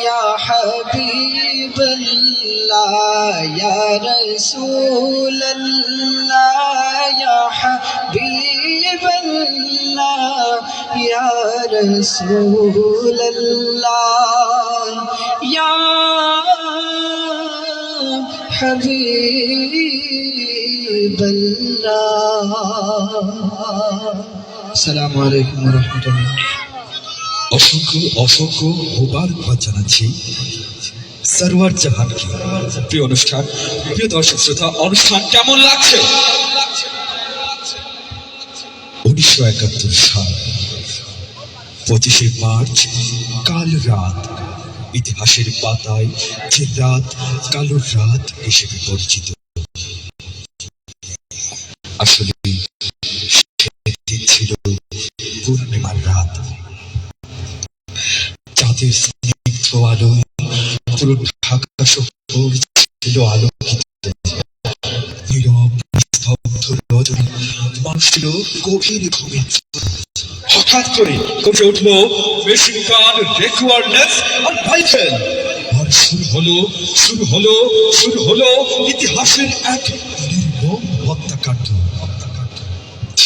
Speaker 5: या हबीब अल्लाह या रसूल अल्लाह या हबीब अल्लाह या रसूल अल्लाह या हबीब अल्लाह। अस्सलामु अलैकुम व रहमतुल्लाह।
Speaker 1: অসংখ্য অসংখ্য মোবারকবাদ জানাচ্ছি সরওয়ার জাহানকে। প্রিয় অনুষ্ঠান, প্রিয় দর্শক শ্রোতা, অনুষ্ঠান কেমন লাগছে? 1971 সাল 25শে মার্চ, কাল রাত ইতিহাসের পাতায় যে রাত কালো রাত হিসেবে পরিচিত। আসলে সেদিন ছিল পূর্ণিমার রাত। চাঁদের স্নিগ্ধ আলো পুরো ঢাকা শহর ছিল আলোকিত। নীরব স্তব্ধ রজনী, মানুষ ছিল গভীর ঘুমে। হঠাৎ করে কমে উঠল মেশিন গান, রেকর্ডলেস আর রাইফেল। আর শুরু হলো ইতিহাসের এক নির্মম হত্যাকাণ্ড।